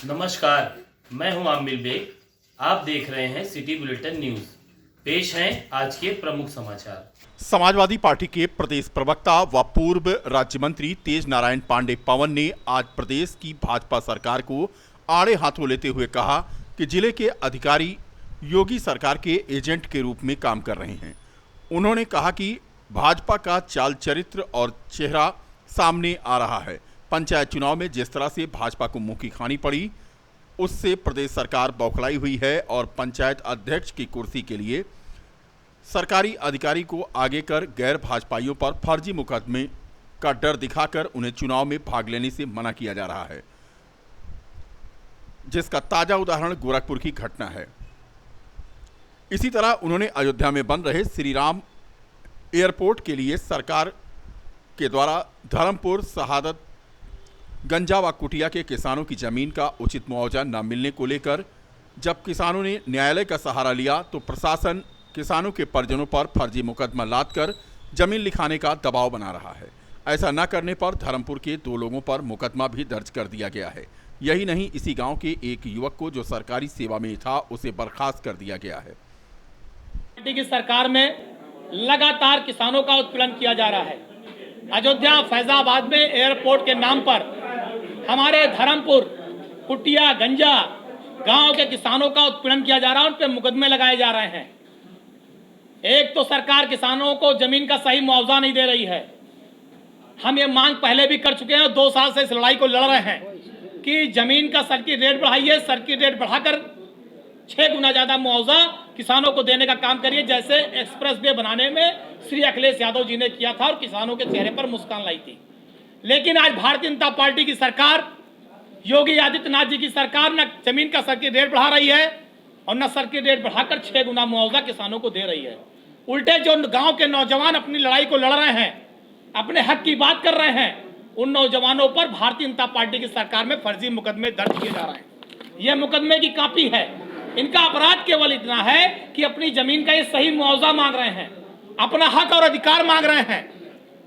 नमस्कार, मैं हूं आमिर बेग। आप देख रहे हैं सिटी बुलेटिन न्यूज। पेश हैं आज के प्रमुख समाचार। समाजवादी पार्टी के प्रदेश प्रवक्ता व पूर्व राज्य मंत्री तेज नारायण पांडे पवन ने आज प्रदेश की भाजपा सरकार को आड़े हाथों लेते हुए कहा कि जिले के अधिकारी योगी सरकार के एजेंट के रूप में काम कर रहे हैं। उन्होंने कहा कि भाजपा का चाल चरित्र और चेहरा सामने आ रहा है। पंचायत चुनाव में जिस तरह से भाजपा को मुंह की खानी पड़ी, उससे प्रदेश सरकार बौखलाई हुई है और पंचायत अध्यक्ष की कुर्सी के लिए सरकारी अधिकारी को आगे कर गैर भाजपाइयों पर फर्जी मुकदमे का डर दिखाकर उन्हें चुनाव में भाग लेने से मना किया जा रहा है, जिसका ताजा उदाहरण गोरखपुर की घटना है। इसी तरह उन्होंने अयोध्या में बन रहे श्री राम एयरपोर्ट के लिए सरकार के द्वारा धर्मपुर, शहादत, गंजा व कुटिया के किसानों की जमीन का उचित मुआवजा न मिलने को लेकर जब किसानों ने न्यायालय का सहारा लिया तो प्रशासन किसानों के परिजनों पर फर्जी मुकदमा लादकर जमीन लिखाने का दबाव बना रहा है। ऐसा न करने पर धर्मपुर के 2 लोगों पर मुकदमा भी दर्ज कर दिया गया है। यही नहीं, इसी गांव के एक युवक को जो सरकारी सेवा में था उसे बर्खास्त कर दिया गया है। पार्टी की सरकार में लगातार किसानों का उत्पीड़न किया जा रहा है। अयोध्या, फैजाबाद में एयरपोर्ट के नाम पर हमारे धर्मपुर, कुटिया, गंजा गांव के किसानों का उत्पीड़न किया जा रहा है, उन पर मुकदमे लगाए जा रहे हैं। एक तो सरकार किसानों को जमीन का सही मुआवजा नहीं दे रही है। हम ये मांग पहले भी कर चुके हैं और 2 साल से इस लड़ाई को लड़ रहे हैं कि जमीन का सर्किट रेट बढ़ाइए, सर्किट रेट बढ़ाकर 6 गुना ज्यादा मुआवजा किसानों को देने का काम करिए, जैसे एक्सप्रेस वे बनाने में श्री अखिलेश यादव जी ने किया था और किसानों के चेहरे पर मुस्कान लाई थी। लेकिन आज भारतीय जनता पार्टी की सरकार, योगी आदित्यनाथ जी की सरकार न जमीन का सर्किट रेट बढ़ा रही है और न सर्किट रेट बढ़ाकर 6 गुना मुआवजा किसानों को दे रही है। उल्टे जो गांव के नौजवान अपनी लड़ाई को लड़ रहे हैं, अपने हक की बात कर रहे हैं, उन नौजवानों पर भारतीय जनता पार्टी की सरकार में फर्जी मुकदमे दर्ज किए जा रहे हैं। यह मुकदमे की कॉपी है। इनका अपराध केवल इतना है कि अपनी जमीन का ये सही मुआवजा मांग रहे हैं, अपना हक और अधिकार मांग रहे हैं।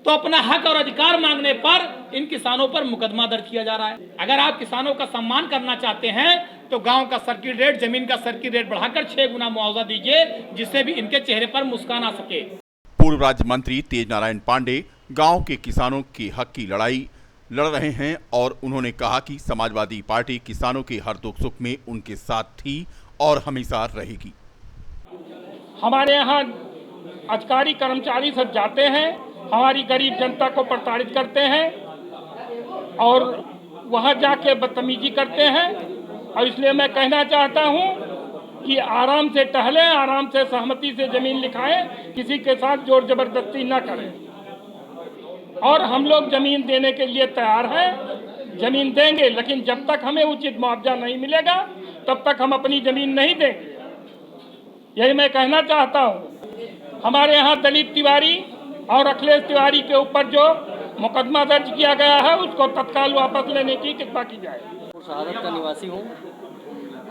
तो अपना हक और अधिकार मांगने पर इन किसानों पर मुकदमा दर्ज किया जा रहा है। अगर आप किसानों का सम्मान करना चाहते हैं तो गांव का सर्किट रेट, जमीन का सर्किट रेट बढ़ाकर 6 गुना मुआवजा दीजिए, जिससे भी इनके चेहरे पर मुस्कान आ सके। पूर्व राज्य मंत्री तेज नारायण पांडे गांव के किसानों के हक की लड़ाई लड़ रहे हैं और उन्होंने कहा कि समाजवादी पार्टी किसानों के हर दुख सुख में उनके साथ थी और हमेशा रहेगी। हमारे यहाँ अधिकारी कर्मचारी सब जाते हैं, हमारी गरीब जनता को प्रताड़ित करते हैं और वहाँ जाके बदतमीजी करते हैं। और इसलिए मैं कहना चाहता हूँ कि आराम से टहलें, आराम से सहमति से जमीन लिखाएं, किसी के साथ जोर जबरदस्ती न करें। और हम लोग जमीन देने के लिए तैयार हैं, जमीन देंगे, लेकिन जब तक हमें उचित मुआवजा नहीं मिलेगा तब तक हम अपनी जमीन नहीं देंगे। यही मैं कहना चाहता हूँ। हमारे यहाँ दलीप तिवारी और अखिलेश तिवारी के ऊपर जो मुकदमा दर्ज किया गया है उसको तत्काल वापस लेने की कृपा की जाए। शहादत का निवासी हूँ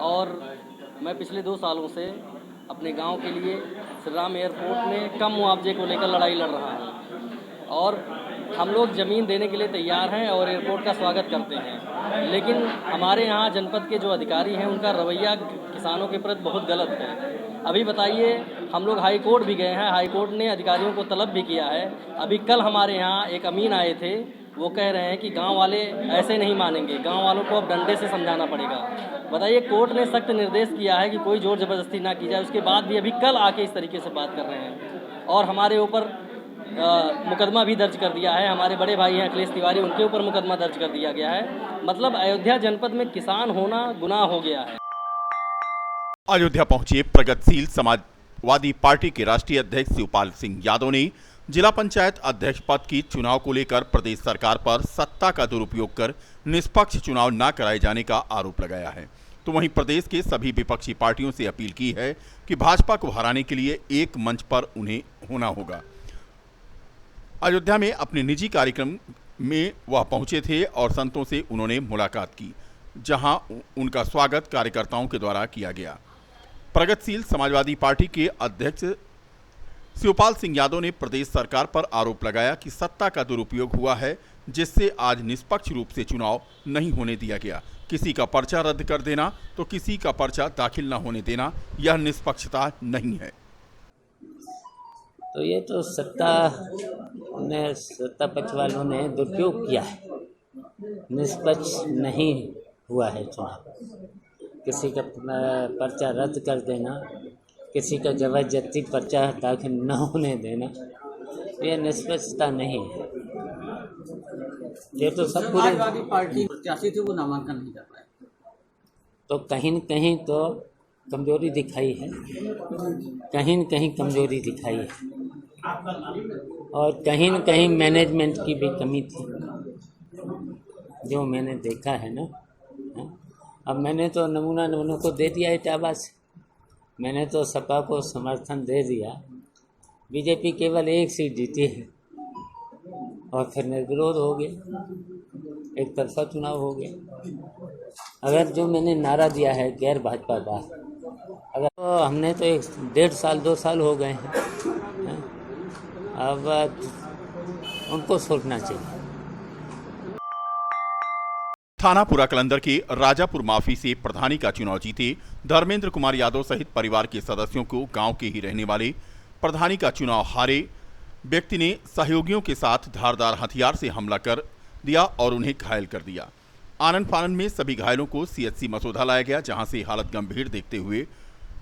और मैं पिछले 2 सालों से अपने गांव के लिए श्री राम एयरपोर्ट में कम मुआवजे को लेकर लड़ाई लड़ रहा हूँ और हम लोग ज़मीन देने के लिए तैयार हैं और एयरपोर्ट का स्वागत करते हैं। लेकिन हमारे यहाँ जनपद के जो अधिकारी हैं उनका रवैया किसानों के प्रति बहुत गलत है। अभी बताइए, हम लोग हाई कोर्ट भी गए हैं, हाई कोर्ट ने अधिकारियों को तलब भी किया है। अभी कल हमारे यहाँ एक अमीन आए थे, वो कह रहे हैं कि गांव वाले ऐसे नहीं मानेंगे, गांव वालों को अब डंडे से समझाना पड़ेगा। बताइए, कोर्ट ने सख्त निर्देश किया है कि कोई जोर जबरदस्ती ना की जाए, उसके बाद भी अभी कल आके इस तरीके से बात कर रहे हैं और हमारे ऊपर मुकदमा भी दर्ज कर दिया है। हमारे बड़े भाई हैं अखिलेश तिवारी, उनके ऊपर मुकदमा दर्ज कर दिया गया है। मतलब अयोध्या जनपद में किसान होना गुनाह हो गया है। अयोध्या पहुंचे प्रगतिशील समाजवादी पार्टी के राष्ट्रीय अध्यक्ष शिवपाल सिंह यादव ने जिला पंचायत अध्यक्ष पद की चुनाव को लेकर प्रदेश सरकार पर सत्ता का दुरुपयोग कर निष्पक्ष चुनाव न कराए जाने का आरोप लगाया है। तो वहीं प्रदेश के सभी विपक्षी पार्टियों से अपील की है कि भाजपा को हराने के लिए एक मंच पर उन्हें होना होगा। अयोध्या में अपने निजी कार्यक्रम में वह पहुंचे थे और संतों से उन्होंने मुलाकात की, जहां उनका स्वागत कार्यकर्ताओं के द्वारा किया गया। प्रगतिशील समाजवादी पार्टी के अध्यक्ष शिवपाल सिंह यादव ने प्रदेश सरकार पर आरोप लगाया कि सत्ता का दुरुपयोग हुआ है, जिससे आज निष्पक्ष रूप से चुनाव नहीं होने दिया गया। किसी का पर्चा रद्द कर देना तो किसी का पर्चा दाखिल न होने देना, यह निष्पक्षता नहीं है। तो ये तो सत्ता पक्ष वालों ने दुरुपयोग किया है, निष्पक्ष नहीं हुआ है चुनाव। किसी का पर्चा रद्द कर देना, किसी का जबरदस्ती पर्चा दाखिल न होने देना, ये निष्पक्षता नहीं है। ये तो सब पूरी पार्टी प्रत्याशी थे वो नामांकन नहीं कर पाए, तो कहीं न कहीं तो कमजोरी दिखाई है, कहीं न कहीं कमजोरी दिखाई है, और कहीं न कहीं मैनेजमेंट की भी कमी थी, जो मैंने देखा है ना। अब मैंने तो नमूनों को दे दिया इटावा से, मैंने तो सपा को समर्थन दे दिया। बीजेपी केवल एक सीट जीती है और फिर निर्विरोध हो गए, एक तरफा चुनाव हो गया। अगर जो मैंने नारा दिया है गैर भाजपा का, अगर तो हमने तो 1.5 साल 2 साल हो गए हैं, अब उनको सोचना चाहिए। थाना पुरा कलंदर के राजापुर माफी से प्रधानी का चुनाव जीते धर्मेंद्र कुमार यादव सहित परिवार के सदस्यों को गांव के ही रहने वाले प्रधानी का चुनाव हारे व्यक्ति ने सहयोगियों के साथ धारदार हथियार से हमला कर दिया और उन्हें घायल कर दिया। आनन फानन में सभी घायलों को सीएचसी मसौदा लाया गया, जहां से हालत गंभीर देखते हुए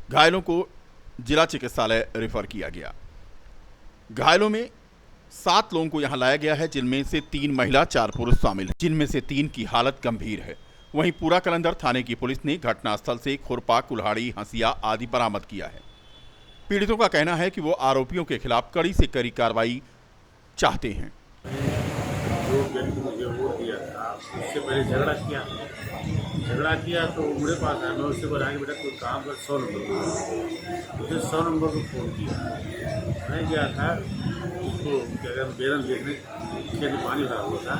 घायलों को जिला चिकित्सालय रेफर किया गया। घायलों में 7 लोगों को यहां लाया गया है, जिनमें से 3 महिला 4 पुरुष शामिल हैं, जिनमें से 3 की हालत गंभीर है। वहीं पूरा कलंदर थाने की पुलिस ने घटनास्थल से खुरपा, कुल्हाड़ी, हंसिया आदि बरामद किया है। पीड़ितों का कहना है कि वो आरोपियों के खिलाफ कड़ी से कड़ी कार्रवाई चाहते हैं। जो व्यक्ति मुझे वोट दिया था उससे पहले झगड़ा किया तो मेरे पास आया, मैं उससे बोला कि बेटा कोई काम कर 100 नंबर को, मुझे 100 नंबर को फ़ोन किया। मैं गया था उसको क्या कहते बेरन देखने, खेत में पानी भरा हुआ था,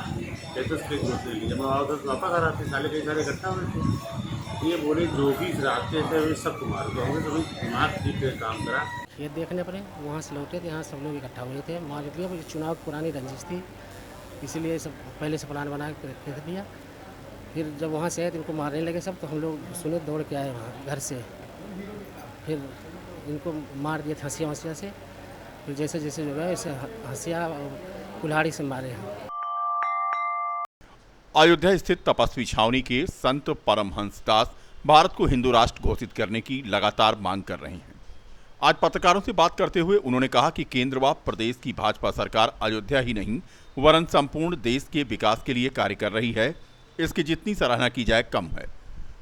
कहते उसके जोतने के लिए। जब मैं आया तो वापस आ रहा था, साले कई सारे इकट्ठा हुए थे। ये बोले जो भी रास्ते थे वे सब तुम्हारे को होंगे, तो दिमाग ठीक से काम करा। ये देखने पर वहाँ से लौटे थे, यहाँ सब लोग इकट्ठा हुए थे। मान लिया चुनाव पुरानी रंजिश थी, इसीलिए सब पहले से प्लान बना के रखे दिया। फिर जब वहाँ से आए तो इनको मारने लगे सब, तो हम लोग सुने दौड़ के आए वहाँ घर से, फिर इनको मार दिए हंसिया वंसिया से। फिर जैसे जैसे जो है वैसे हंसिया और कुल्हाड़ी से मारे हैं। अयोध्या स्थित तपस्वी छावनी के संत परमहंस दास भारत को हिंदू राष्ट्र घोषित करने की लगातार मांग कर रहे हैं। आज पत्रकारों से बात करते हुए उन्होंने कहा कि केंद्र व प्रदेश की भाजपा सरकार अयोध्या ही नहीं वरन संपूर्ण देश के विकास के लिए कार्य कर रही है, इसकी जितनी सराहना की जाए कम है।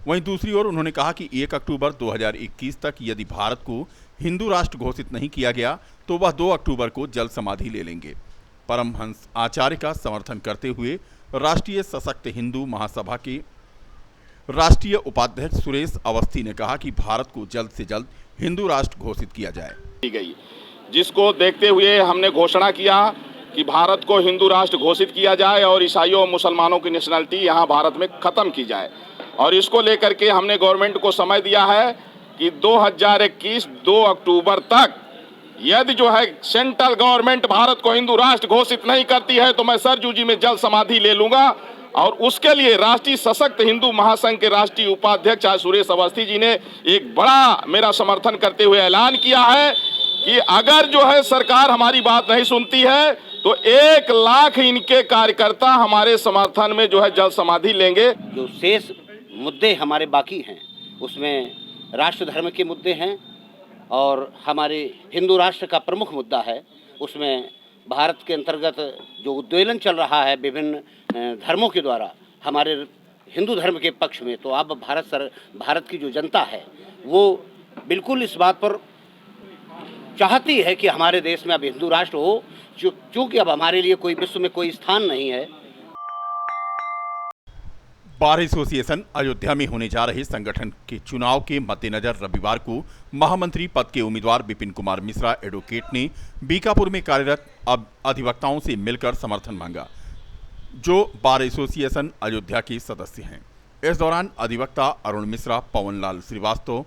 वहीं दूसरी ओर उन्होंने कहा कि 1 अक्टूबर 2021 तक यदि भारत को हिंदू राष्ट्र घोषित नहीं किया गया तो वह 2 अक्टूबर को जल समाधि ले लेंगे। परमहंस आचार्य का समर्थन करते हुए राष्ट्रीय सशक्त हिंदू महासभा के राष्ट्रीय उपाध्यक्ष सुरेश अवस्थी ने कहा कि भारत को जल्द से जल्द हिंदू राष्ट्र घोषित किया जाए। गई, जिसको देखते हुए हमने घोषणा किया कि भारत को हिंदू राष्ट्र घोषित किया जाए और ईसाइयों और मुसलमानों की नेशनलिटी यहाँ भारत में खत्म की जाए। और इसको लेकर के हमने गवर्नमेंट को समय दिया है कि 2021 2 अक्टूबर तक यदि जो है सेंट्रल गवर्नमेंट भारत को हिंदू राष्ट्र घोषित नहीं करती है तो मैं सरजू जी में जल समाधि ले लूंगा। और उसके लिए राष्ट्रीय सशक्त हिंदू महासंघ के राष्ट्रीय उपाध्यक्ष सुरेश अवस्थी जी ने एक बड़ा मेरा समर्थन करते हुए ऐलान किया है कि अगर जो है सरकार हमारी बात नहीं सुनती है तो 1 लाख इनके कार्यकर्ता हमारे समर्थन में जो है जल समाधि लेंगे। जो शेष मुद्दे हमारे बाकी हैं उसमें राष्ट्र धर्म के मुद्दे हैं और हमारे हिंदू राष्ट्र का प्रमुख मुद्दा है। उसमें भारत के अंतर्गत जो उद्वेलन चल रहा है विभिन्न धर्मों के द्वारा हमारे हिंदू धर्म के पक्ष में, तो अब भारत की जो जनता है वो बिल्कुल इस बात पर चाहती है कि हमारे देश में अब हिंदू राष्ट्र हो, क्योंकि अब हमारे लिए कोई विश्व में कोई स्थान नहीं है। बार एसोसिएशन अयोध्या में होने जा रहे संगठन के चुनाव के मद्देनजर रविवार को महामंत्री पद के उम्मीदवार विपिन कुमार मिश्रा एडवोकेट ने बीकापुर में कार्यरत अधिवक्ताओं से मिलकर समर्थन मांगा, जो बार एसोसिएशन अयोध्या के सदस्य हैं। इस दौरान अधिवक्ता अरुण मिश्रा, पवन लाल श्रीवास्तव,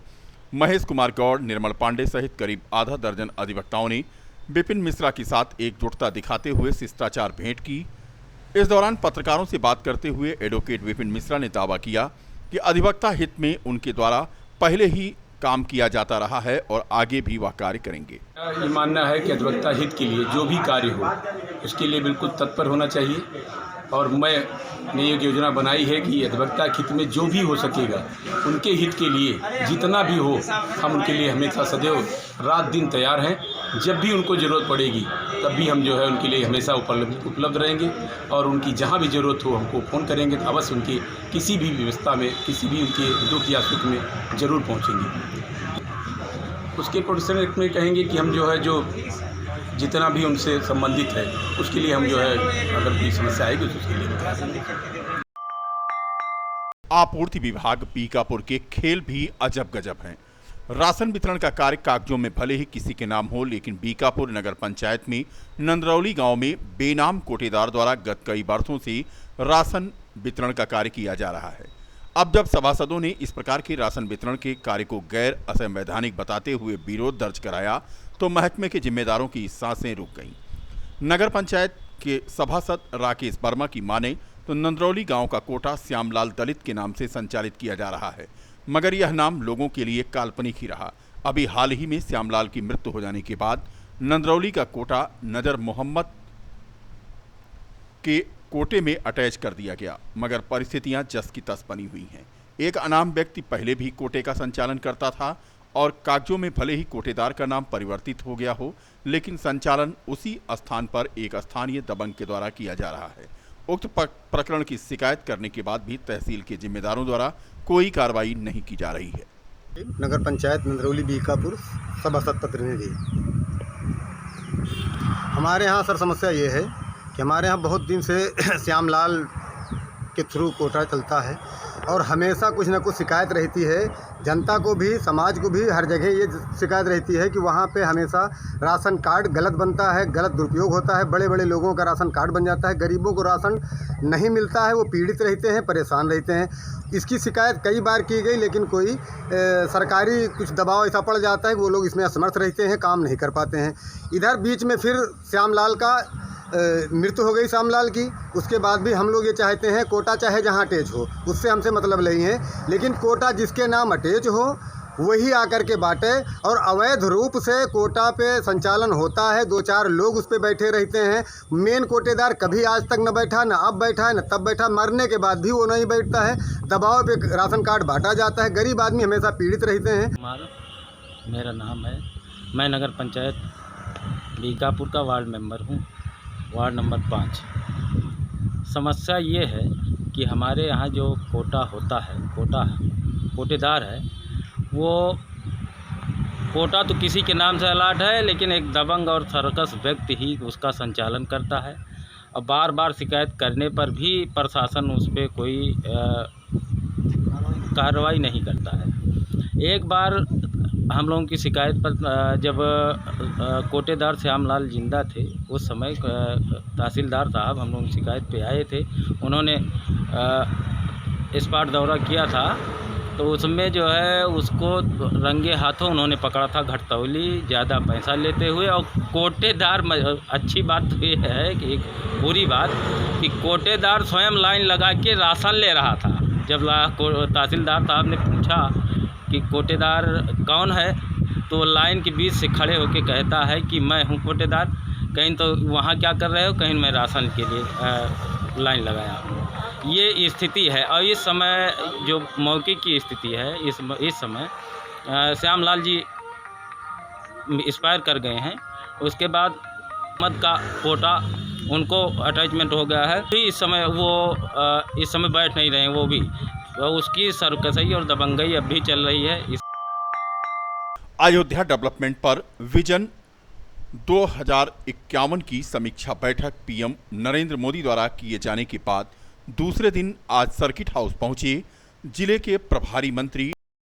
महेश कुमार गौड़, निर्मल पांडे सहित करीब आधा दर्जन अधिवक्ताओं ने विपिन मिश्रा के साथ एकजुटता दिखाते हुए शिष्टाचार भेंट की इस दौरान पत्रकारों से बात करते हुए एडवोकेट विपिन मिश्रा ने दावा किया कि अधिवक्ता हित में उनके द्वारा पहले ही काम किया जाता रहा है और आगे भी वह कार्य करेंगे। ये मानना है कि अधिवक्ता हित के लिए जो भी कार्य हो उसके लिए बिल्कुल तत्पर होना चाहिए और मैंने ये योजना बनाई है कि अधिवक्ता हित में जो भी हो सकेगा उनके हित के लिए जितना भी हो हम उनके लिए हमेशा सदैव रात दिन तैयार हैं। जब भी उनको ज़रूरत पड़ेगी तब भी हम जो है उनके लिए हमेशा उपलब्ध रहेंगे और उनकी जहाँ भी ज़रूरत हो हमको फ़ोन करेंगे तो अवश्य उनकी किसी भी व्यवस्था में किसी भी उनके दुख या सुख में ज़रूर पहुँचेंगे। उसके प्रोटेक्शन में कहेंगे कि हम जो है जो जितना भी उनसे संबंधित है उसके लिए हम जो है अगर कोई समस्या आएगी तो उसके लिए बता देंगे। आपूर्ति विभाग बीकापुर के खेल भी अजब गजब हैं। राशन वितरण का कार्य कागजों में भले ही किसी के नाम हो, लेकिन बीकापुर नगर पंचायत में नंदरौली गांव में बेनाम कोटेदार द्वारा गत कई वर्षों से राशन वितरण का कार्य किया जा रहा है। अब जब सभासदों ने इस प्रकार के राशन वितरण के कार्य को गैर असंवैधानिक बताते हुए विरोध दर्ज कराया तो महकमे के जिम्मेदारों की सांसें रुक गईं। नगर पंचायत के सभासद राकेश वर्मा की माने तो नंदरौली गांव का कोटा श्यामलाल दलित के नाम से संचालित किया जा रहा है, मगर यह नाम लोगों के लिए काल्पनिक ही रहा। अभी हाल ही में श्यामलाल की मृत्यु हो जाने के बाद नंदरौली का कोटा नजर मोहम्मद के कोटे में अटैच कर दिया गया, मगर परिस्थितियां जस की तस बनी हुई हैं। एक अनाम व्यक्ति पहले भी कोटे का संचालन करता था और कागजों में भले ही कोटेदार का नाम परिवर्तित हो गया हो, लेकिन संचालन उसी स्थान पर एक स्थानीय दबंग के द्वारा किया जा रहा है। उक्त प्रकरण की शिकायत करने के बाद भी तहसील के जिम्मेदारों द्वारा कोई कार्रवाई नहीं की जा रही है। नगर पंचायत नंदरौली बीकापुर सभासद प्रतिनिधि। हमारे यहाँ सर समस्या ये है कि हमारे यहाँ बहुत दिन से श्यामलाल के थ्रू कोटा चलता है और हमेशा कुछ न कुछ शिकायत रहती है। जनता को भी, समाज को भी हर जगह ये शिकायत रहती है कि वहाँ पे हमेशा राशन कार्ड गलत बनता है, गलत दुरुपयोग होता है। बड़े बड़े लोगों का राशन कार्ड बन जाता है, गरीबों को राशन नहीं मिलता है, वो पीड़ित रहते हैं, परेशान रहते हैं। इसकी शिकायत कई बार की गई, लेकिन कोई सरकारी कुछ दबाव ऐसा पड़ जाता है कि वो लोग इसमें असमर्थ रहते हैं, काम नहीं कर पाते हैं। इधर बीच में फिर श्यामलाल का मृत्यु हो गई श्यामलाल की। उसके बाद भी हम लोग ये चाहते हैं कोटा चाहे जहाँ अटैच हो, उससे हमसे मतलब नहीं है, लेकिन कोटा जिसके नाम अटैच हो वही आकर के बांटे। और अवैध रूप से कोटा पे संचालन होता है, 2-4 लोग उस पे बैठे रहते हैं। मेन कोटेदार कभी आज तक न बैठा, न अब बैठा है, न तब बैठा। मरने के बाद भी वो नहीं बैठता है। दबाव पे राशन कार्ड बांटा जाता है, गरीब आदमी हमेशा पीड़ित रहते हैं। मेरा नाम है, मैं नगर पंचायत बीकापुर का वार्ड मेंबर हूँ, वार्ड नंबर 5। समस्या ये है कि हमारे यहाँ जो कोटा होता है, कोटेदार है, वो कोटा तो किसी के नाम से अलाट है, लेकिन एक दबंग और सर्कस व्यक्ति ही उसका संचालन करता है। और बार बार शिकायत करने पर भी प्रशासन उस पर कोई कार्रवाई नहीं करता है। एक बार हम लोगों की शिकायत पर जब कोटेदार श्यामलाल जिंदा थे, उस समय तहसीलदार साहब हम लोग शिकायत पे आए थे। उन्होंने स्पॉट दौरा किया था, तो उसमें जो है उसको रंगे हाथों उन्होंने पकड़ा था, घटतौली ज़्यादा पैसा लेते हुए। और कोटेदार, अच्छी बात तो ये है कि एक बुरी बात कि कोटेदार स्वयं लाइन लगा के राशन ले रहा था। जब तहसीलदार साहब ने पूछा कि कोटेदार कौन है, तो लाइन के बीच से खड़े होकर कहता है कि मैं हूँ कोटेदार। कहीं तो वहाँ क्या कर रहे हो, कहीं मैं राशन के लिए लाइन लगाया हूँ। ये स्थिति है। और इस समय जो मौके की स्थिति है, इस समय श्यामलाल जी एक्सपायर कर गए हैं। उसके बाद मत का कोटा उनको अटैचमेंट हो गया है। इस समय वो इस समय बैठ नहीं रहे हैं, वो भी उसकी सरकसई और दबंगई अब भी चल रही है। अयोध्या डेवलपमेंट पर विजन 2051 की समीक्षा बैठक पीएम नरेंद्र मोदी द्वारा किए जाने के बाद दूसरे दिन आज सर्किट हाउस पहुंचे जिले के प्रभारी मंत्री